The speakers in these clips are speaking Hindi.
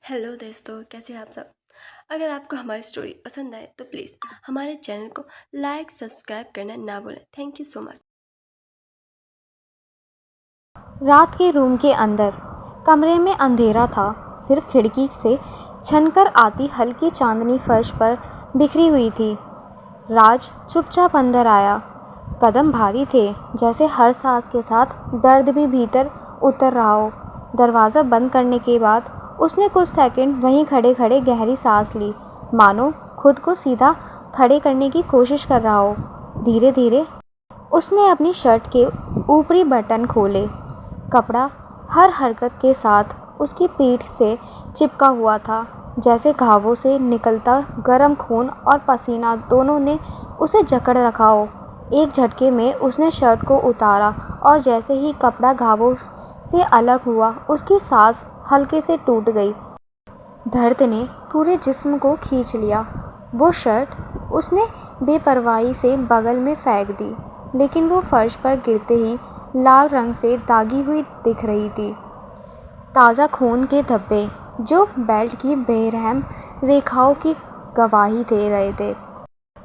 हेलो दोस्तों, कैसे हैं आप सब। अगर आपको हमारी स्टोरी पसंद आए तो प्लीज़ हमारे चैनल को लाइक सब्सक्राइब करना ना भूलें। Thank you so much. रात के रूम के अंदर कमरे में अंधेरा था। सिर्फ खिड़की से छनकर आती हल्की चांदनी फर्श पर बिखरी हुई थी। राज चुपचाप अंदर आया। कदम भारी थे, जैसे हर सांस के साथ दर्द भी भीतर उतर रहा हो। दरवाज़ा बंद करने के बाद उसने कुछ सेकंड वहीं खड़े खड़े गहरी सांस ली, मानो खुद को सीधा खड़े करने की कोशिश कर रहा हो। धीरे धीरे उसने अपनी शर्ट के ऊपरी बटन खोले। कपड़ा हर हरकत के साथ उसकी पीठ से चिपका हुआ था, जैसे घावों से निकलता गर्म खून और पसीना दोनों ने उसे जकड़ रखा हो। एक झटके में उसने शर्ट को उतारा और जैसे ही कपड़ा घावों से अलग हुआ, उसकी सांस हल्के से टूट गई। दर्द ने पूरे जिस्म को खींच लिया। वो शर्ट उसने बेपरवाही से बगल में फेंक दी, लेकिन वो फर्श पर गिरते ही लाल रंग से दागी हुई दिख रही थी। ताज़ा खून के धब्बे जो बेल्ट की बेरहम रेखाओं की गवाही दे रहे थे।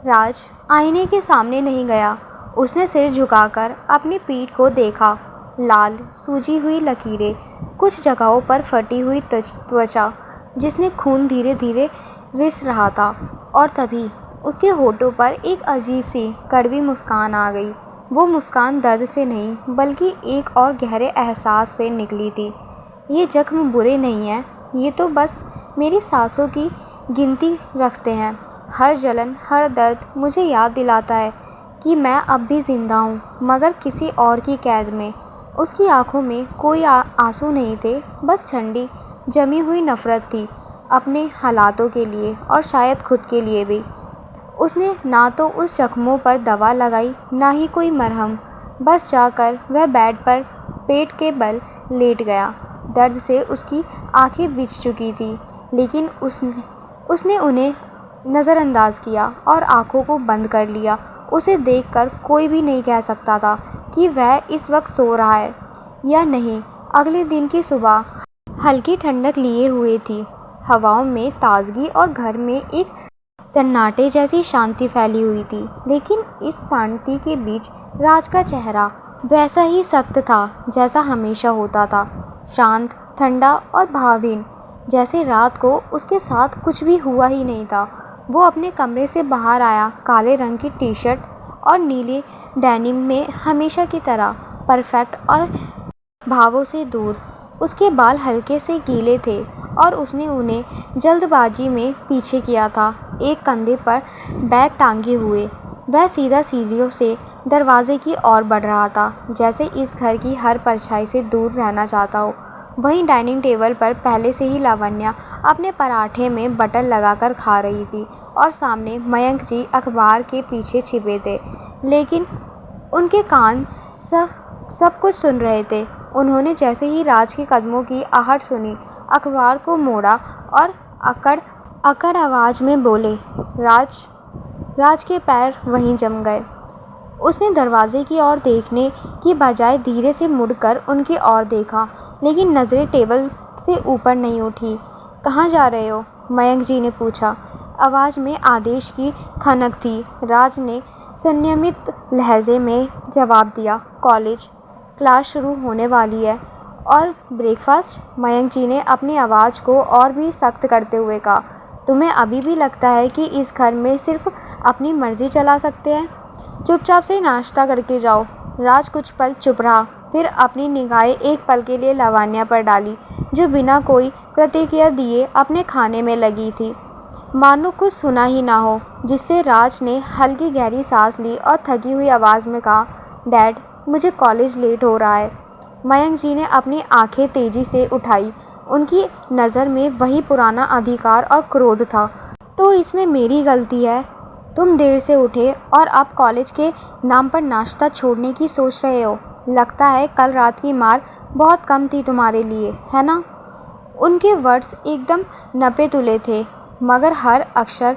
राज आईने के सामने नहीं गया। उसने सिर झुकाकर अपनी पीठ को देखा। लाल सूजी हुई लकीरें, कुछ जगहों पर फटी हुई त्वचा जिसने खून धीरे धीरे रिस रहा था। और तभी उसके होठों पर एक अजीब सी कड़वी मुस्कान आ गई। वो मुस्कान दर्द से नहीं, बल्कि एक और गहरे एहसास से निकली थी। ये जख्म बुरे नहीं हैं, ये तो बस मेरी सांसों की गिनती रखते हैं। हर जलन, हर दर्द मुझे याद दिलाता है कि मैं अब भी जिंदा हूँ, मगर किसी और की कैद में। उसकी आंखों में कोई आंसू नहीं थे, बस ठंडी जमी हुई नफरत थी, अपने हालातों के लिए और शायद खुद के लिए भी। उसने ना तो उस जख्मों पर दवा लगाई, ना ही कोई मरहम। बस जाकर वह बेड पर पेट के बल लेट गया। दर्द से उसकी आंखें बिछ चुकी थी, लेकिन उसने उन्हें नज़रअंदाज किया और आंखों को बंद कर लिया। उसे देखकर कोई भी नहीं कह सकता था कि वह इस वक्त सो रहा है या नहीं। अगले दिन की सुबह हल्की ठंडक लिए हुए थी। हवाओं में ताजगी और घर में एक सन्नाटे जैसी शांति फैली हुई थी। लेकिन इस शांति के बीच राज का चेहरा वैसा ही सख्त था जैसा हमेशा होता था, शांत, ठंडा और भावहीन, जैसे रात को उसके साथ कुछ भी हुआ ही नहीं था। वो अपने कमरे से बाहर आया, काले रंग की टी शर्ट और नीले डेनिम में, हमेशा की तरह परफेक्ट और भावों से दूर। उसके बाल हल्के से गीले थे और उसने उन्हें जल्दबाजी में पीछे किया था, एक कंधे पर बैग टांगे हुए। वह सीधा सीढ़ियों से दरवाजे की ओर बढ़ रहा था, जैसे इस घर की हर परछाई से दूर रहना चाहता हो। वहीं डाइनिंग टेबल पर पहले से ही लावण्या अपने पराठे में बटर लगाकर खा रही थी और सामने मयंक जी अखबार के पीछे छिपे थे, लेकिन उनके कान सब कुछ सुन रहे थे। उन्होंने जैसे ही राज के कदमों की आहट सुनी, अखबार को मोड़ा और अकड़ अकड़ आवाज़ में बोले, राज। राज के पैर वहीं जम गए। उसने दरवाजे की ओर देखने की बजाय धीरे से मुड़कर उनकी ओर देखा, लेकिन नज़रें टेबल से ऊपर नहीं उठी। कहाँ जा रहे हो? मयंक जी ने पूछा। आवाज़ में आदेश की खनक थी। राज ने संयमित लहजे में जवाब दिया, कॉलेज। क्लास शुरू होने वाली है। और ब्रेकफास्ट? मयंक जी ने अपनी आवाज़ को और भी सख्त करते हुए कहा, तुम्हें अभी भी लगता है कि इस घर में सिर्फ अपनी मर्जी चला सकते हैं? चुपचाप से नाश्ता करके जाओ। राज कुछ पल चुप रहा, फिर अपनी निगाहें एक पल के लिए लावण्या पर डाली, जो बिना कोई प्रतिक्रिया दिए अपने खाने में लगी थी, मानो कुछ सुना ही ना हो। जिससे राज ने हल्की गहरी सांस ली और थकी हुई आवाज़ में कहा, डैड, मुझे कॉलेज लेट हो रहा है। मयंक जी ने अपनी आंखें तेजी से उठाई। उनकी नज़र में वही पुराना अधिकार और क्रोध था। तो इसमें मेरी गलती है? तुम देर से उठे और अब कॉलेज के नाम पर नाश्ता छोड़ने की सोच रहे हो? लगता है कल रात की मार बहुत कम थी तुम्हारे लिए, है ना? उनके वर्ड्स एकदम नपे तुले थे, मगर हर अक्षर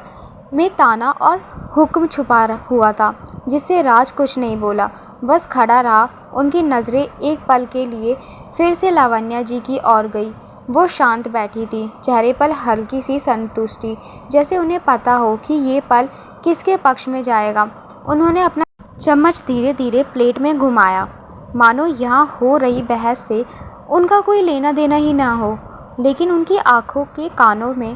में ताना और हुक्म छुपा हुआ था, जिससे राज कुछ नहीं बोला, बस खड़ा रहा। उनकी नज़रें एक पल के लिए फिर से लावण्या जी की ओर गई। वो शांत बैठी थी, चेहरे पर हल्की सी संतुष्टि, जैसे उन्हें पता हो कि ये पल किसके पक्ष में जाएगा। उन्होंने अपना चम्मच धीरे धीरे प्लेट में घुमाया, मानो यहाँ हो रही बहस से उनका कोई लेना देना ही ना हो। लेकिन उनकी आंखों के कानों में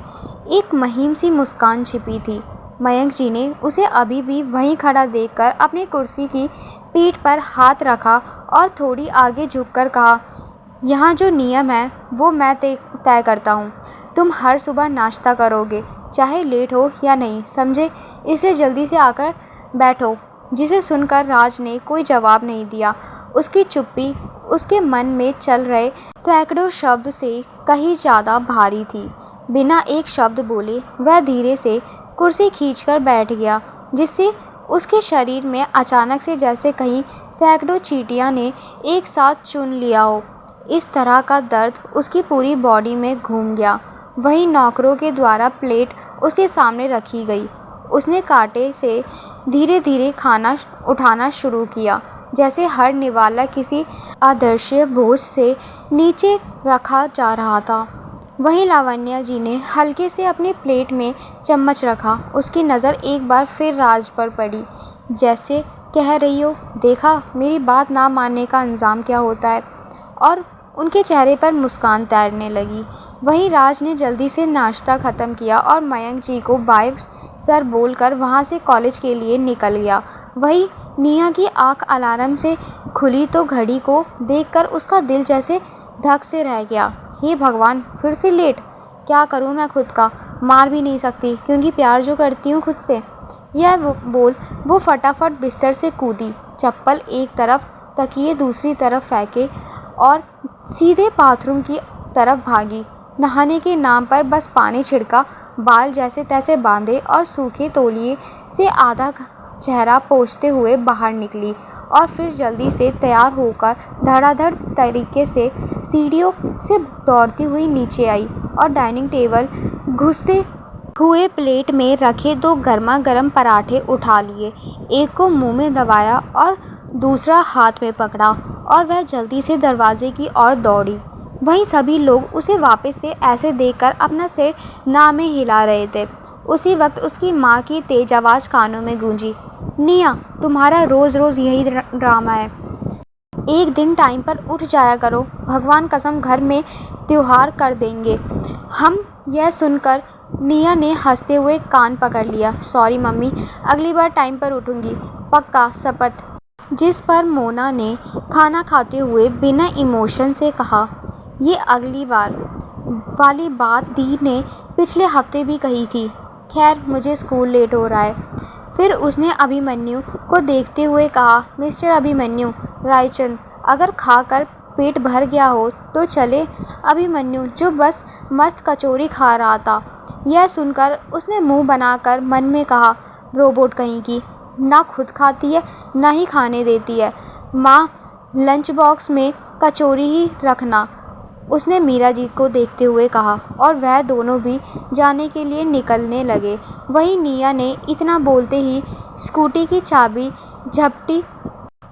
एक महीन सी मुस्कान छिपी थी। मयंक जी ने उसे अभी भी वहीं खड़ा देखकर अपनी कुर्सी की पीठ पर हाथ रखा और थोड़ी आगे झुककर कहा, यहाँ जो नियम है वो मैं तय करता हूँ। तुम हर सुबह नाश्ता करोगे, चाहे लेट हो या नहीं, समझे? इसे जल्दी से आकर बैठो। जिसे सुनकर राज ने कोई जवाब नहीं दिया। उसकी चुप्पी उसके मन में चल रहे सैकड़ों शब्द से कहीं ज़्यादा भारी थी। बिना एक शब्द बोले वह धीरे से कुर्सी खींचकर बैठ गया, जिससे उसके शरीर में अचानक से जैसे कहीं सैकड़ों चींटियों ने एक साथ चुन लिया हो। इस तरह का दर्द उसकी पूरी बॉडी में घूम गया। वहीं नौकरों के द्वारा प्लेट उसके सामने रखी गई। उसने कांटे से धीरे धीरे खाना उठाना शुरू किया, जैसे हर निवाला किसी अदृश्य बोझ से नीचे रखा जा रहा था। वहीं लावण्या जी ने हल्के से अपनी प्लेट में चम्मच रखा। उसकी नज़र एक बार फिर राज पर पड़ी, जैसे कह रही हो, देखा मेरी बात ना मानने का अंजाम क्या होता है। और उनके चेहरे पर मुस्कान तैरने लगी। वहीं राज ने जल्दी से नाश्ता ख़त्म किया और मयंक जी को बाय सर बोलकर वहाँ से कॉलेज के लिए निकल गया। वहीं निया की आंख अलार्म से खुली तो घड़ी को देखकर उसका दिल जैसे धक से रह गया। हे भगवान, फिर से लेट। क्या करूं मैं खुद का? मार भी नहीं सकती क्योंकि प्यार जो करती हूँ खुद से। यह बोल वो फटाफट बिस्तर से कूदी, चप्पल एक तरफ, तकिए दूसरी तरफ फेंके और सीधे बाथरूम की तरफ भागी। नहाने के नाम पर बस पानी छिड़का, बाल जैसे तैसे बांधे और सूखे तौलिए से आधा चेहरा पोंछते हुए बाहर निकली और फिर जल्दी से तैयार होकर धड़ाधड़ तरीके से सीढ़ियों से दौड़ती हुई नीचे आई और डाइनिंग टेबल घुसते हुए प्लेट में रखे 2 गर्मा गर्म पराठे उठा लिए। एक को मुंह में दबाया और दूसरा हाथ में पकड़ा और वह जल्दी से दरवाजे की ओर दौड़ी। वहीं सभी लोग उसे वापस से ऐसे देखकर अपना सिर ना में हिला रहे थे। उसी वक्त उसकी माँ की तेज आवाज़ कानों में गूंजी, निया, तुम्हारा रोज़ रोज़ यही ड्रामा है। एक दिन टाइम पर उठ जाया करो, भगवान कसम घर में त्योहार कर देंगे हम। यह सुनकर निया ने हंसते हुए कान पकड़ लिया। सॉरी मम्मी, अगली बार टाइम पर उठूंगी, पक्का, शपथ। जिस पर मोना ने खाना खाते हुए बिना इमोशन से कहा, ये अगली बार वाली बात दी ने पिछले हफ्ते भी कही थी। खैर, मुझे स्कूल लेट हो रहा है। फिर उसने अभिमन्यु को देखते हुए कहा, मिस्टर अभिमन्यु, रायचंद अगर खाकर पेट भर गया हो तो चले। अभिमन्यु जो बस मस्त कचौरी खा रहा था। यह सुनकर उसने मुंह बनाकर मन में कहा, रोबोट कहीं की, ना खुद खाती है ना ही खाने देती है। माँ, लंच बॉक्स में कचौरी ही रखना, उसने मीरा जी को देखते हुए कहा और वह दोनों भी जाने के लिए निकलने लगे। वहीं निया ने इतना बोलते ही स्कूटी की चाबी झपटी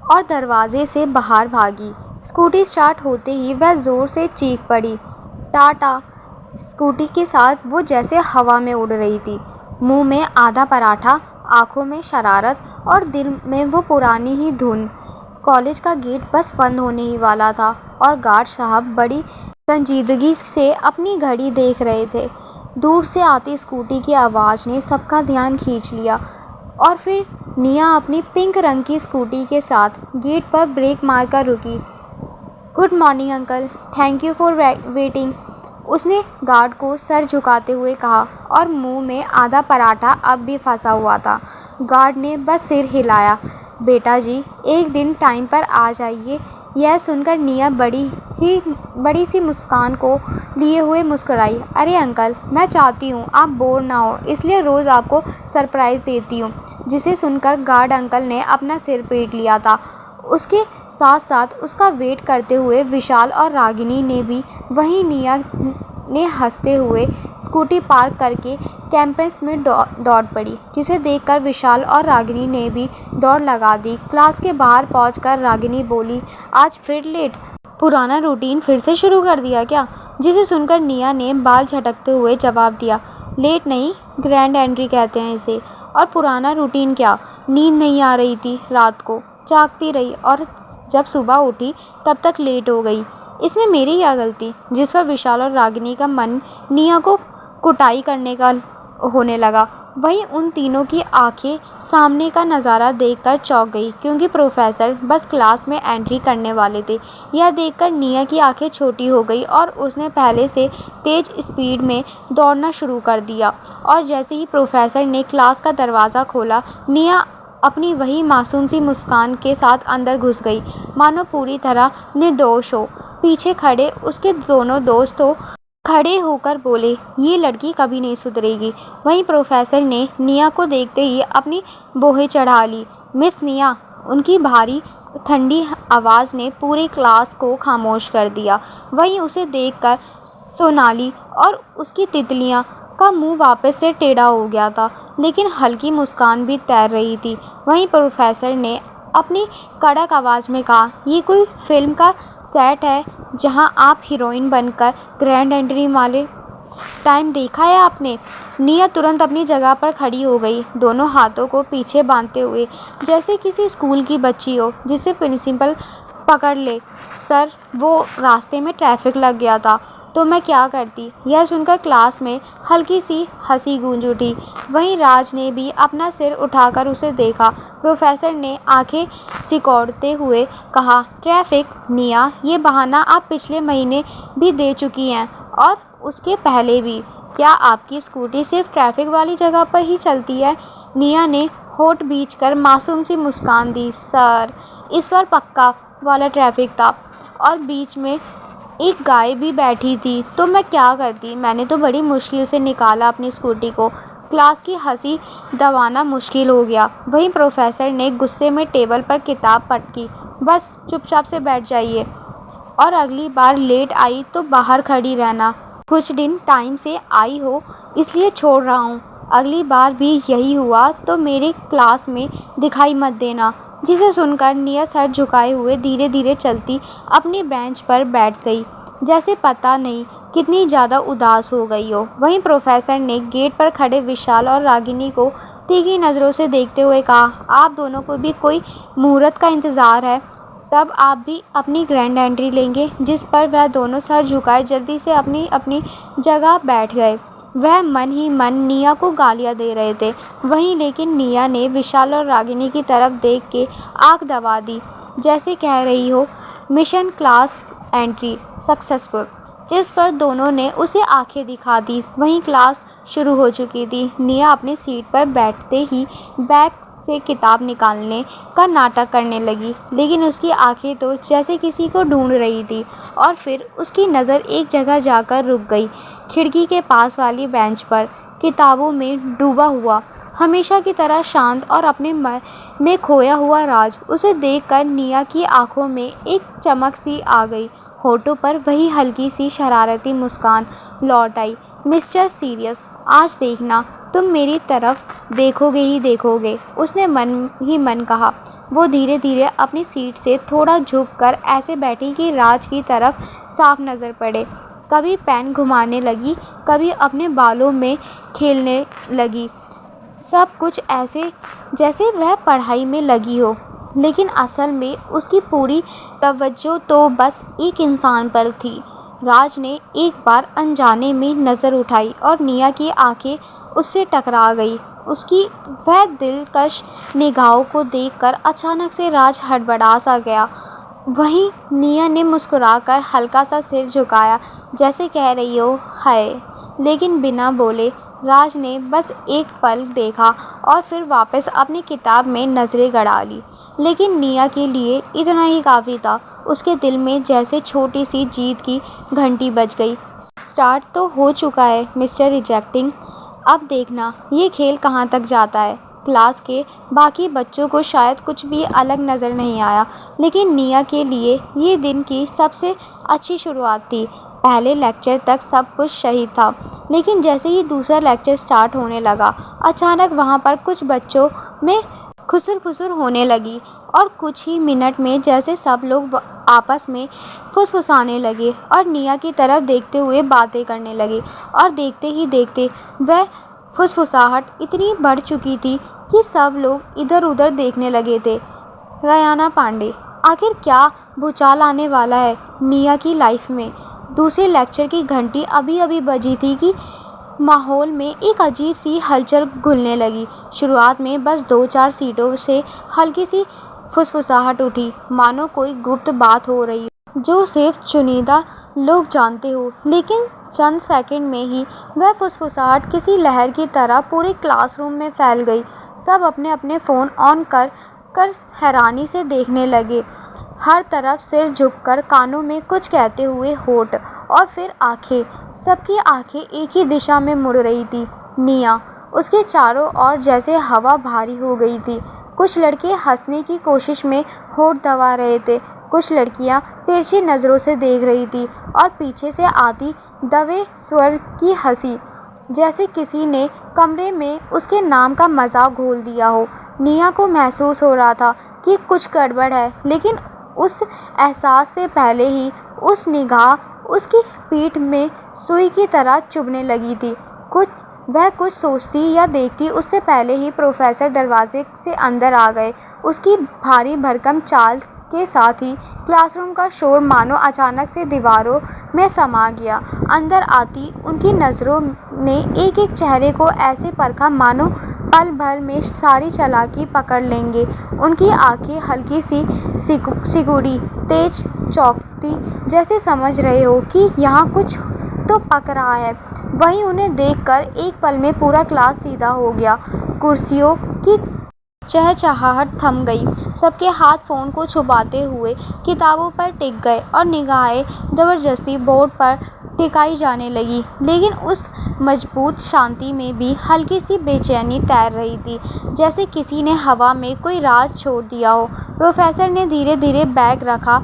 और दरवाजे से बाहर भागी। स्कूटी स्टार्ट होते ही वह ज़ोर से चीख पड़ी, टाटा। स्कूटी के साथ वो जैसे हवा में उड़ रही थी। मुंह में आधा पराठा, आंखों में शरारत और दिल में वो पुरानी ही धुन। कॉलेज का गेट बस बंद होने ही वाला था और गार्ड साहब बड़ी संजीदगी से अपनी घड़ी देख रहे थे। दूर से आती स्कूटी की आवाज़ ने सबका ध्यान खींच लिया और फिर निया अपनी पिंक रंग की स्कूटी के साथ गेट पर ब्रेक मारकर रुकी। Good morning uncle, thank you for waiting, उसने गार्ड को सर झुकाते हुए कहा और मुंह में आधा पराठा अब भी फंसा हुआ था। गार्ड ने बस सिर हिलाया। बेटा जी, एक दिन टाइम पर आ जाइए। यह सुनकर निया बड़ी सी मुस्कान को लिए हुए मुस्कुराई। अरे अंकल, मैं चाहती हूँ आप बोर ना हो, इसलिए रोज़ आपको सरप्राइज़ देती हूँ। जिसे सुनकर गार्ड अंकल ने अपना सिर पीट लिया था। उसके साथ साथ उसका वेट करते हुए विशाल और रागिनी ने भी। वहीं निया ने हंसते हुए स्कूटी पार्क करके कैंपस में दौड़ पड़ी, जिसे देखकर विशाल और रागिनी ने भी दौड़ लगा दी। क्लास के बाहर पहुंचकर रागिनी बोली, आज फिर लेट? पुराना रूटीन फिर से शुरू कर दिया क्या? जिसे सुनकर निया ने बाल झटकते हुए जवाब दिया, लेट नहीं, ग्रैंड एंट्री कहते हैं इसे। और पुराना रूटीन क्या? नींद नहीं आ रही थी रात को, जागती रही और जब सुबह उठी तब तक लेट हो गई। इसमें मेरी क्या गलती? जिस पर विशाल और रागिनी का मन निया को कुटाई करने का होने लगा। वहीं उन तीनों की आंखें सामने का नज़ारा देखकर चौंक गई, क्योंकि प्रोफेसर बस क्लास में एंट्री करने वाले थे। यह देखकर निया की आंखें छोटी हो गई और उसने पहले से तेज़ स्पीड में दौड़ना शुरू कर दिया। और जैसे ही प्रोफेसर ने क्लास का दरवाज़ा खोला, निया अपनी वही मासूम सी मुस्कान के साथ अंदर घुस गई, मानो पूरी तरह निर्दोष हो। पीछे खड़े उसके दोनों दोस्तों खड़े होकर बोले, ये लड़की कभी नहीं सुधरेगी। वहीं प्रोफेसर ने निया को देखते ही अपनी बोहें चढ़ा ली। मिस निया, उनकी भारी ठंडी आवाज़ ने पूरी क्लास को खामोश कर दिया। वहीं उसे देखकर सोनाली और उसकी तितलियां का मुंह वापस से टेढ़ा हो गया था, लेकिन हल्की मुस्कान भी तैर रही थी। वहीं प्रोफेसर ने अपनी कड़क आवाज़ में कहा, ये कोई फिल्म का सेट है जहां आप हीरोइन बनकर ग्रैंड एंट्री वाले टाइम देखा है आपने? निया तुरंत अपनी जगह पर खड़ी हो गई, दोनों हाथों को पीछे बांधते हुए, जैसे किसी स्कूल की बच्ची हो जिसे प्रिंसिपल पकड़ ले। सर, वो रास्ते में ट्रैफिक लग गया था तो मैं क्या करती? यह सुनकर क्लास में हल्की सी हंसी गूंज उठी। वहीं राज ने भी अपना सिर उठाकर उसे देखा। प्रोफेसर ने आंखें सिकोड़ते हुए कहा, ट्रैफिक? निया, ये बहाना आप पिछले महीने भी दे चुकी हैं और उसके पहले भी। क्या आपकी स्कूटी सिर्फ ट्रैफिक वाली जगह पर ही चलती है? निया ने होठ भींचकर मासूम सी मुस्कान दी। सर, इस पर पक्का वाला ट्रैफिक था और बीच में एक गाय भी बैठी थी, तो मैं क्या करती? मैंने तो बड़ी मुश्किल से निकाला अपनी स्कूटी को। क्लास की हंसी दबाना मुश्किल हो गया। वहीं प्रोफेसर ने गुस्से में टेबल पर किताब पटकी। बस चुपचाप से बैठ जाइए और अगली बार लेट आई तो बाहर खड़ी रहना। कुछ दिन टाइम से आई हो इसलिए छोड़ रहा हूँ। अगली बार भी यही हुआ तो मेरे क्लास में दिखाई मत देना। जिसे सुनकर निया सर झुकाए हुए धीरे धीरे चलती अपनी बेंच पर बैठ गई, जैसे पता नहीं कितनी ज़्यादा उदास हो गई हो। वहीं प्रोफेसर ने गेट पर खड़े विशाल और रागिनी को तीखी नज़रों से देखते हुए कहा, आप दोनों को भी कोई मुहूर्त का इंतज़ार है, तब आप भी अपनी ग्रैंड एंट्री लेंगे। जिस पर वह दोनों सर झुकाए जल्दी से अपनी अपनी जगह बैठ गए। वह मन ही मन निया को गालियां दे रहे थे। वहीं लेकिन निया ने विशाल और रागिनी की तरफ देख के आंख दबा दी, जैसे कह रही हो, मिशन क्लास एंट्री सक्सेसफुल। जिस पर दोनों ने उसे आंखें दिखा दी। वहीं क्लास शुरू हो चुकी थी। निया अपनी सीट पर बैठते ही बैग से किताब निकालने का नाटक करने लगी, लेकिन उसकी आंखें तो जैसे किसी को ढूंढ रही थी। और फिर उसकी नज़र एक जगह जाकर रुक गई, खिड़की के पास वाली बेंच पर, किताबों में डूबा हुआ, हमेशा की तरह शांत और अपने मन में खोया हुआ राज। उसे देखकर निया की आंखों में एक चमक सी आ गई, होठों पर वही हल्की सी शरारती मुस्कान लौट आई। मिस्टर सीरियस, आज देखना तुम मेरी तरफ देखोगे ही देखोगे, उसने मन ही मन कहा। वो धीरे धीरे अपनी सीट से थोड़ा झुककर ऐसे बैठी कि राज की तरफ साफ नज़र पड़े। कभी पेन घुमाने लगी, कभी अपने बालों में खेलने लगी। सब कुछ ऐसे जैसे वह पढ़ाई में लगी हो, लेकिन असल में उसकी पूरी तवज्जो तो बस एक इंसान पर थी। राज ने एक बार अनजाने में नज़र उठाई और निया की आंखें उससे टकरा गई। उसकी वह दिलकश निगाहों को देखकर अचानक से राज हड़बड़ा सा गया। वहीं निया ने मुस्कुराकर हल्का सा सिर झुकाया, जैसे कह रही हो, हाय। लेकिन बिना बोले राज ने बस एक पल देखा और फिर वापस अपनी किताब में नज़रें गड़ा ली। लेकिन निया के लिए इतना ही काफ़ी था। उसके दिल में जैसे छोटी सी जीत की घंटी बज गई। स्टार्ट तो हो चुका है मिस्टर रिजेक्टिंग, अब देखना ये खेल कहाँ तक जाता है। क्लास के बाकी बच्चों को शायद कुछ भी अलग नज़र नहीं आया, लेकिन निया के लिए ये दिन की सबसे अच्छी शुरुआत थी। पहले लेक्चर तक सब कुछ सही था, लेकिन जैसे ही दूसरा लेक्चर स्टार्ट होने लगा, अचानक वहाँ पर कुछ बच्चों में खुसर फुसर होने लगी और कुछ ही मिनट में जैसे सब लोग आपस में फुसफुसाने लगे और निया की तरफ देखते हुए बातें करने लगे। और देखते ही देखते वह फुसफुसाहट इतनी बढ़ चुकी थी कि सब लोग इधर उधर देखने लगे थे। रयाना पांडे, आखिर क्या भूचाल आने वाला है निया की लाइफ में? दूसरे लेक्चर की घंटी अभी अभी बजी थी कि माहौल में एक अजीब सी हलचल घुलने लगी। शुरुआत में बस 2-4 सीटों से हल्की सी फुसफुसाहट उठी, मानो कोई गुप्त बात हो रही हो जो सिर्फ चुनिंदा लोग जानते हो। लेकिन चंद सेकंड में ही वह फुसफुसाहट किसी लहर की तरह पूरे क्लासरूम में फैल गई। सब अपने अपने फ़ोन ऑन कर हैरानी से देखने लगे। हर तरफ सिर झुककर कानों में कुछ कहते हुए होठ और फिर आंखें। सबकी आंखें एक ही दिशा में मुड़ रही थी, निया। उसके चारों ओर जैसे हवा भारी हो गई थी। कुछ लड़के हंसने की कोशिश में होठ दबा रहे थे, कुछ लड़कियां तिरछी नज़रों से देख रही थी और पीछे से आती दबे स्वर की हंसी, जैसे किसी ने कमरे में उसके नाम का मजाक घोल दिया हो। निया को महसूस हो रहा था कि कुछ गड़बड़ है, लेकिन उस एहसास से पहले ही उस निगाह उसकी पीठ में सुई की तरह चुभने लगी थी। वह कुछ सोचती या देखती उससे पहले ही प्रोफेसर दरवाजे से अंदर आ गए। उसकी भारी भरकम चाल के साथ ही क्लासरूम का शोर मानो अचानक से दीवारों में समा गया। अंदर आती उनकी नज़रों ने एक एक चेहरे को ऐसे परखा मानो पल भर में सारी चालाकी पकड़ लेंगे। उनकी आंखें हल्की सी सिकुड़ी, तेज चौंकती, जैसे समझ रहे हो कि यहाँ कुछ तो पक रहा है। वहीं उन्हें देखकर एक पल में पूरा क्लास सीधा हो गया। कुर्सियों की चहचहाहट थम गई। सबके हाथ फ़ोन को छुपाते हुए किताबों पर टिक गए और निगाहें ज़बरदस्ती बोर्ड पर टिकाई जाने लगी। लेकिन उस मजबूत शांति में भी हल्की सी बेचैनी तैर रही थी, जैसे किसी ने हवा में कोई राज छोड़ दिया हो। प्रोफेसर ने धीरे धीरे बैग रखा,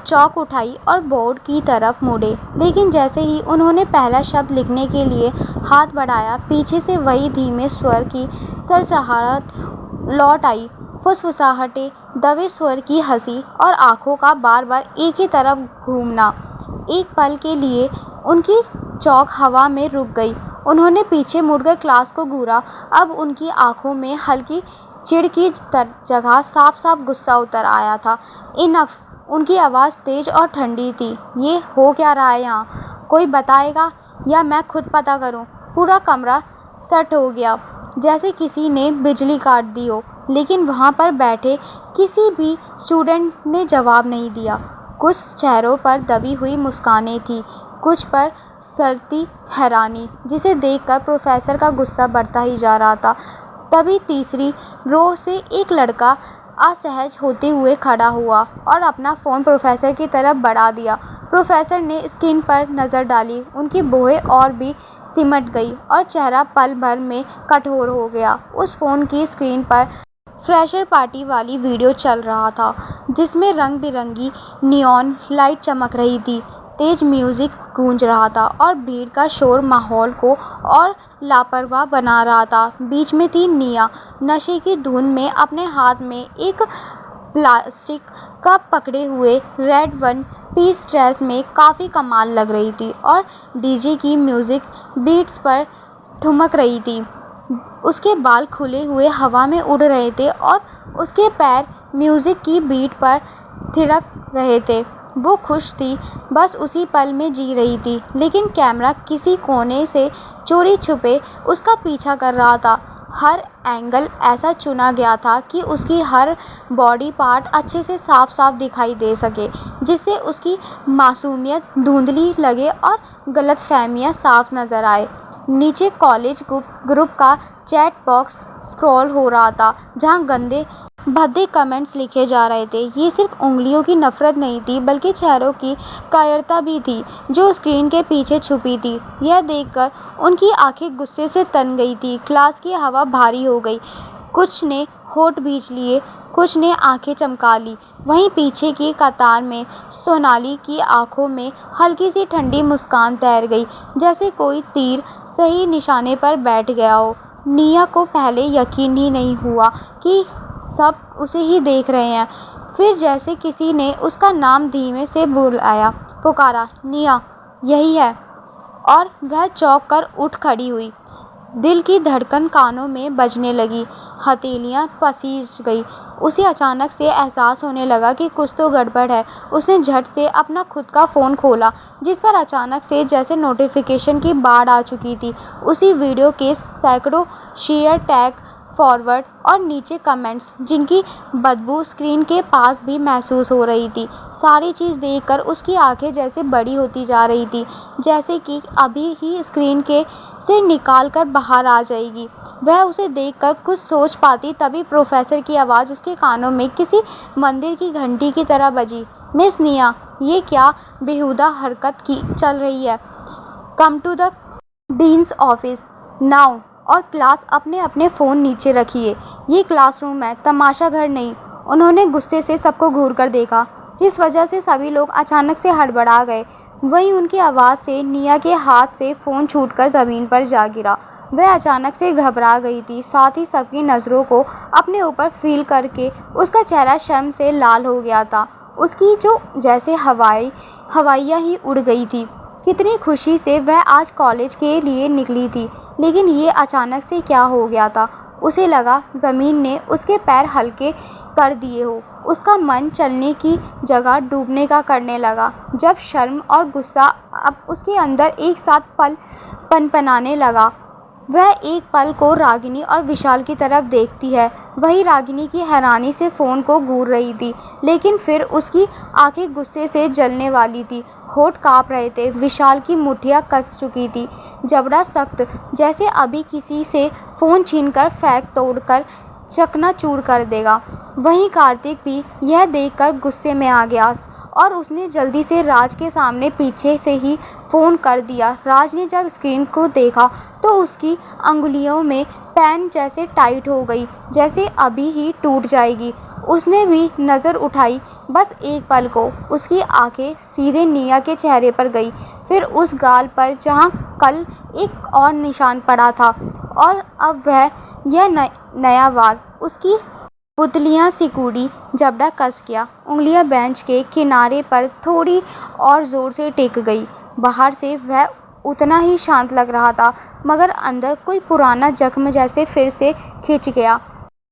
चौक उठाई और बोर्ड की तरफ मुड़े। लेकिन जैसे ही उन्होंने पहला शब्द लिखने के लिए हाथ बढ़ाया, पीछे से वही धीमे स्वर की सरसराहट लौट आई। फुसफुसाहटें, दबे स्वर की हंसी और आंखों का बार बार एक ही तरफ घूमना। एक पल के लिए उनकी चौक हवा में रुक गई। उन्होंने पीछे मुड़कर क्लास को घूरा। अब उनकी आंखों में हल्की चिढ़ की जगह साफ साफ गुस्सा उतर आया था। इनफ! उनकी आवाज़ तेज और ठंडी थी। ये हो क्या रहा है यहाँ? कोई बताएगा या मैं खुद पता करूँ? पूरा कमरा सट हो गया, जैसे किसी ने बिजली काट दी हो। लेकिन वहाँ पर बैठे किसी भी स्टूडेंट ने जवाब नहीं दिया। कुछ चेहरों पर दबी हुई मुस्कानें थीं, कुछ पर सरती हैरानी, जिसे देखकर प्रोफेसर का गुस्सा बढ़ता ही जा रहा था। तभी तीसरी रो से एक लड़का असहज होते हुए खड़ा हुआ और अपना फ़ोन प्रोफेसर की तरफ बढ़ा दिया। प्रोफेसर ने स्क्रीन पर नज़र डाली। उनकी भौहें और भी सिमट गई और चेहरा पल भर में कठोर हो गया। उस फ़ोन की स्क्रीन पर फ्रेशर पार्टी वाली वीडियो चल रहा था, जिसमें रंग बिरंगी नियॉन लाइट चमक रही थी। तेज म्यूज़िक गूंज रहा था और भीड़ का शोर माहौल को और लापरवाह बना रहा था। बीच में थी निया, नशे की धुन में अपने हाथ में एक प्लास्टिक कप पकड़े हुए, रेड वन पीस ड्रेस में काफ़ी कमाल लग रही थी और डीजे की म्यूज़िक बीट्स पर ठुमक रही थी। उसके बाल खुले हुए हवा में उड़ रहे थे और उसके पैर म्यूज़िक की बीट पर थिरक रहे थे। वो खुश थी, बस उसी पल में जी रही थी। लेकिन कैमरा किसी कोने से चोरी छुपे उसका पीछा कर रहा था। हर एंगल ऐसा चुना गया था कि उसकी हर बॉडी पार्ट अच्छे से साफ साफ दिखाई दे सके, जिससे उसकी मासूमियत धुंधली लगे और गलतफहमियां साफ नज़र आए। नीचे कॉलेज ग्रुप का चैट बॉक्स स्क्रॉल हो रहा था, जहां गंदे भद्दे कमेंट्स लिखे जा रहे थे। ये सिर्फ उंगलियों की नफरत नहीं थी, बल्कि चेहरों की कायरता भी थी जो स्क्रीन के पीछे छुपी थी। यह देखकर उनकी आंखें गुस्से से तन गई थी। क्लास की हवा भारी हो गई। कुछ ने होठ भींच लिए, कुछ ने आंखें चमका ली। वहीं पीछे की कतार में सोनाली की आंखों में हल्की सी ठंडी मुस्कान तैर गई, जैसे कोई तीर सही निशाने पर बैठ गया हो। निया को पहले यकीन ही नहीं हुआ कि सब उसे ही देख रहे हैं। फिर जैसे किसी ने उसका नाम धीमे से बुलाया, पुकारा, निया, यही है। और वह चौंक कर उठ खड़ी हुई। दिल की धड़कन कानों में बजने लगी, हथेलियां पसीज गई। उसे अचानक से एहसास होने लगा कि कुछ तो गड़बड़ है। उसने झट से अपना खुद का फ़ोन खोला, जिस पर अचानक से जैसे नोटिफिकेशन की बाढ़ आ चुकी थी। उसी वीडियो के सैकड़ों शेयर, टैग, फॉरवर्ड और नीचे कमेंट्स, जिनकी बदबू स्क्रीन के पास भी महसूस हो रही थी। सारी चीज़ देखकर उसकी आंखें जैसे बड़ी होती जा रही थी, जैसे कि अभी ही स्क्रीन के से निकाल कर बाहर आ जाएगी। वह उसे देखकर कुछ सोच पाती तभी प्रोफेसर की आवाज़ उसके कानों में किसी मंदिर की घंटी की तरह बजी। मिस निया, ये क्या बेहुदा हरकत की चल रही है? Come to the dean's office now. और क्लास अपने अपने फ़ोन नीचे रखिए। ये क्लासरूम है, तमाशा घर नहीं। उन्होंने गुस्से से सबको घूर कर देखा, जिस वजह से सभी लोग अचानक से हड़बड़ा गए। वहीं उनकी आवाज़ से निया के हाथ से फ़ोन छूटकर ज़मीन पर जा गिरा। वह अचानक से घबरा गई थी, साथ ही सबकी नज़रों को अपने ऊपर फील करके उसका चेहरा शर्म से लाल हो गया था। उसकी जो जैसे हवाइयाँ ही उड़ गई थी। कितनी खुशी से वह आज कॉलेज के लिए निकली थी, लेकिन ये अचानक से क्या हो गया था? उसे लगा ज़मीन ने उसके पैर हल्के कर दिए हो। उसका मन चलने की जगह डूबने का करने लगा, जब शर्म और गुस्सा अब उसके अंदर एक साथ पनपनाने लगा। वह एक पल को रागिनी और विशाल की तरफ देखती है। वही रागिनी की हैरानी से फ़ोन को घूर रही थी, लेकिन फिर उसकी आंखें गुस्से से जलने वाली थी। होठ काँप रहे थे। विशाल की मुठ्ठियाँ कस चुकी थी, जबड़ा सख्त, जैसे अभी किसी से फ़ोन छीनकर फेंक तोड़कर चकनाचूर कर देगा। वहीं कार्तिक भी यह देखकर गुस्से में आ गया और उसने जल्दी से राज के सामने पीछे से ही फ़ोन कर दिया। राज ने जब स्क्रीन को देखा तो उसकी अंगुलियों में पेन जैसे टाइट हो गई, जैसे अभी ही टूट जाएगी। उसने भी नज़र उठाई, बस एक पल को। उसकी आंखें सीधे निया के चेहरे पर गई, फिर उस गाल पर जहाँ कल एक और निशान पड़ा था, और अब वह यह नया वार। उसकी पुतलियाँ सिकुड़ी, जबड़ा कस गया। उंगलियाँ बेंच के किनारे पर थोड़ी और ज़ोर से टिक गई। बाहर से वह उतना ही शांत लग रहा था, मगर अंदर कोई पुराना जख्म जैसे फिर से खिंच गया।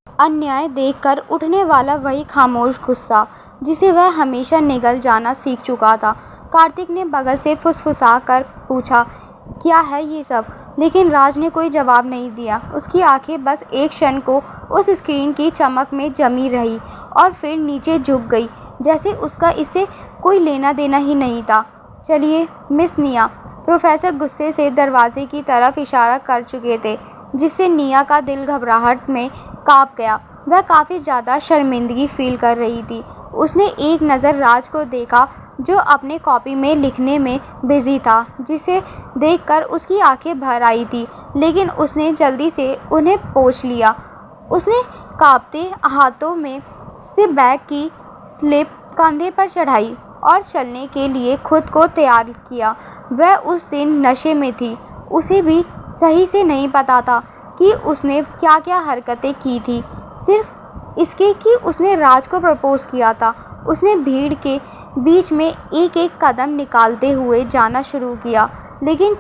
अन्याय देखकर उठने वाला वही खामोश गुस्सा, जिसे वह हमेशा निगल जाना सीख चुका था। कार्तिक ने बगल से फुसफुसा कर पूछा, क्या है ये सब? लेकिन राज ने कोई जवाब नहीं दिया। उसकी आंखें बस एक क्षण को उस स्क्रीन की चमक में जमी रही और फिर नीचे झुक गई, जैसे उसका इससे कोई लेना देना ही नहीं था। चलिए मिस निया। प्रोफेसर गुस्से से दरवाजे की तरफ इशारा कर चुके थे, जिससे निया का दिल घबराहट में कांप गया। वह काफ़ी ज़्यादा शर्मिंदगी फील कर रही थी। उसने एक नज़र राज को देखा, जो अपने कॉपी में लिखने में बिजी था, जिसे देखकर उसकी आंखें भर आई थी, लेकिन उसने जल्दी से उन्हें पोंछ लिया। उसने कांपते हाथों में से बैग की स्लिप कंधे पर चढ़ाई और चलने के लिए खुद को तैयार किया। वह उस दिन नशे में थी। उसे भी सही से नहीं पता था कि उसने क्या क्या हरकतें की थी, सिर्फ इसके कि उसने राज को प्रपोज किया था। उसने भीड़ के बीच में एक एक कदम निकालते हुए जाना शुरू किया, लेकिन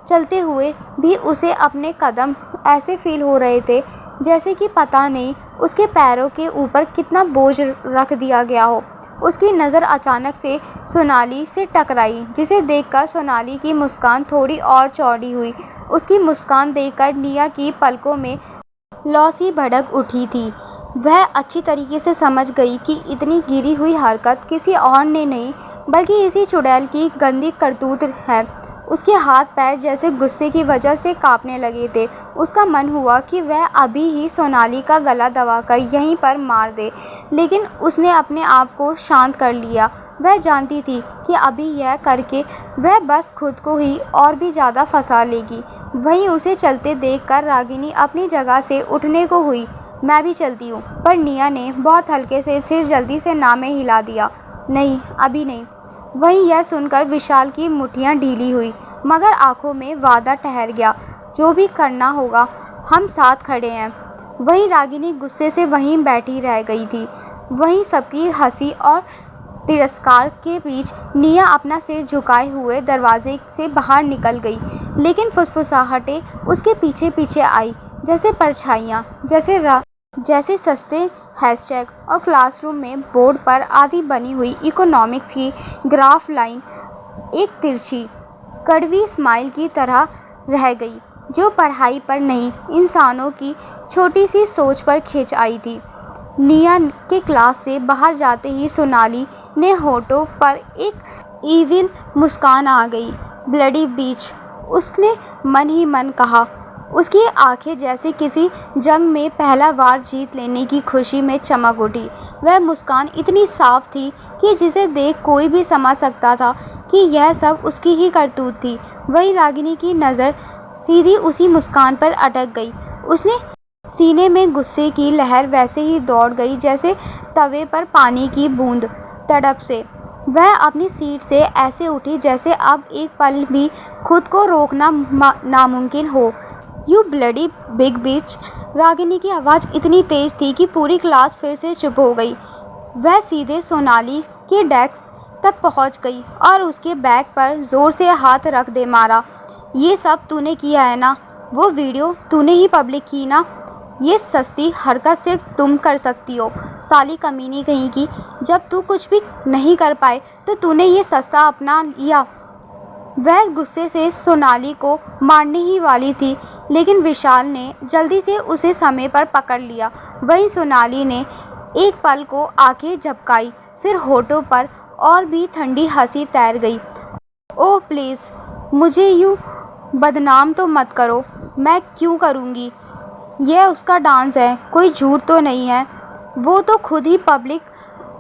चलते हुए भी उसे अपने कदम ऐसे फील हो रहे थे जैसे कि पता नहीं उसके पैरों के ऊपर कितना बोझ रख दिया गया हो। उसकी नज़र अचानक से सोनाली से टकराई, जिसे देखकर सोनाली की मुस्कान थोड़ी और चौड़ी हुई। उसकी मुस्कान देखकर निया की पलकों में लौ सी भड़क उठी थी। वह अच्छी तरीके से समझ गई कि इतनी गिरी हुई हरकत किसी और ने नहीं, बल्कि इसी चुड़ैल की गंदी करतूत है। उसके हाथ पैर जैसे गुस्से की वजह से कांपने लगे थे। उसका मन हुआ कि वह अभी ही सोनाली का गला दबाकर यहीं पर मार दे, लेकिन उसने अपने आप को शांत कर लिया। वह जानती थी कि अभी यह करके वह बस खुद को ही और भी ज़्यादा फंसा लेगी। वहीं उसे चलते देखकर रागिनी अपनी जगह से उठने को हुई। मैं भी चलती हूँ, पर निया ने बहुत हल्के से सिर जल्दी से ना में हिला दिया। नहीं, अभी नहीं। वहीं यह सुनकर विशाल की मुट्ठियाँ ढीली हुई, मगर आंखों में वादा ठहर गया। जो भी करना होगा, हम साथ खड़े हैं। वहीं रागिनी गुस्से से वहीं बैठी रह गई थी। वहीं सबकी हंसी और तिरस्कार के बीच निया अपना सिर झुकाए हुए दरवाजे से बाहर निकल गई, लेकिन फुसफुसाहटें उसके पीछे पीछे आई, जैसे परछाइयाँ, जैसे सस्ते हैशटैग और क्लासरूम में बोर्ड पर आधी बनी हुई इकोनॉमिक्स की ग्राफ लाइन एक तिरछी कड़वी स्माइल की तरह रह गई, जो पढ़ाई पर नहीं, इंसानों की छोटी सी सोच पर खिंच आई थी। निया के क्लास से बाहर जाते ही सोनाली ने होठों पर एक ईविल मुस्कान आ गई। ब्लडी बीच, उसने मन ही मन कहा। उसकी आंखें जैसे किसी जंग में पहला वार जीत लेने की खुशी में चमक उठी। वह मुस्कान इतनी साफ थी कि जिसे देख कोई भी समझ सकता था कि यह सब उसकी ही करतूत थी। वहीं रागिनी की नज़र सीधी उसी मुस्कान पर अटक गई। उसने सीने में गुस्से की लहर वैसे ही दौड़ गई जैसे तवे पर पानी की बूंद। तड़प से वह अपनी सीट से ऐसे उठी जैसे अब एक पल भी खुद को रोकना नामुमकिन हो। यू ब्लडी बिग बिच। रागिनी की आवाज़ इतनी तेज़ थी कि पूरी क्लास फिर से चुप हो गई। वह सीधे सोनाली के डेस्क तक पहुंच गई और उसके बैग पर ज़ोर से हाथ रख दे मारा। ये सब तूने किया है ना? वो वीडियो तूने ही पब्लिक की ना? ये सस्ती हरकत सिर्फ तुम कर सकती हो, साली कमीनी कहीं की। जब तू कुछ भी नहीं कर पाए तो तूने ये सस्ता अपना लिया। वह गुस्से से सोनाली को मारने ही वाली थी, लेकिन विशाल ने जल्दी से उसे समय पर पकड़ लिया। वहीं सोनाली ने एक पल को आंखें झपकाई, फिर होठों पर और भी ठंडी हंसी तैर गई। ओह प्लीज़, मुझे यूँ बदनाम तो मत करो। मैं क्यों करूँगी? यह उसका डांस है, कोई झूठ तो नहीं है। वो तो खुद ही पब्लिक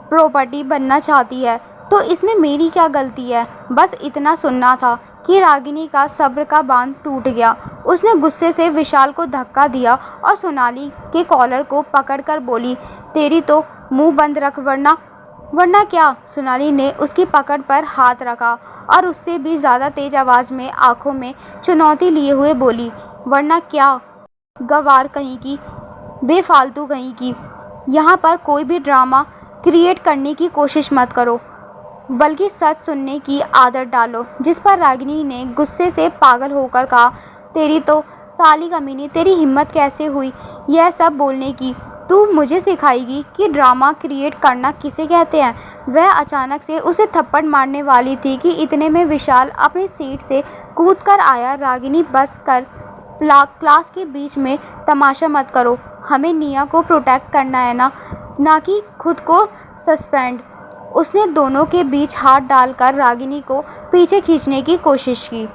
प्रॉपर्टी बनना चाहती है, तो इसमें मेरी क्या गलती है? बस इतना सुनना था कि रागिनी का सब्र का बांध टूट गया। उसने गुस्से से विशाल को धक्का दिया और सोनाली के कॉलर को पकड़कर बोली, तेरी तो मुंह बंद रख, वरना क्या? सोनाली ने उसकी पकड़ पर हाथ रखा और उससे भी ज़्यादा तेज आवाज़ में आंखों में चुनौती लिए हुए बोली, वरना क्या? गवार कहीं की, बेफालतू कहीं की। यहाँ पर कोई भी ड्रामा क्रिएट करने की कोशिश मत करो, बल्कि सच सुनने की आदत डालो। जिस पर रागिनी ने गुस्से से पागल होकर कहा, तेरी तो साली कमीनी, तेरी हिम्मत कैसे हुई यह सब बोलने की? तू मुझे सिखाएगी कि ड्रामा क्रिएट करना किसे कहते हैं? वह अचानक से उसे थप्पड़ मारने वाली थी कि इतने में विशाल अपनी सीट से कूदकर आया। रागिनी, बस कर, क्लास के बीच में तमाशा मत करो। हमें निया को प्रोटेक्ट करना है ना कि खुद को सस्पेंड। उसने दोनों के बीच हाथ डालकर रागिनी को पीछे खींचने की कोशिश की।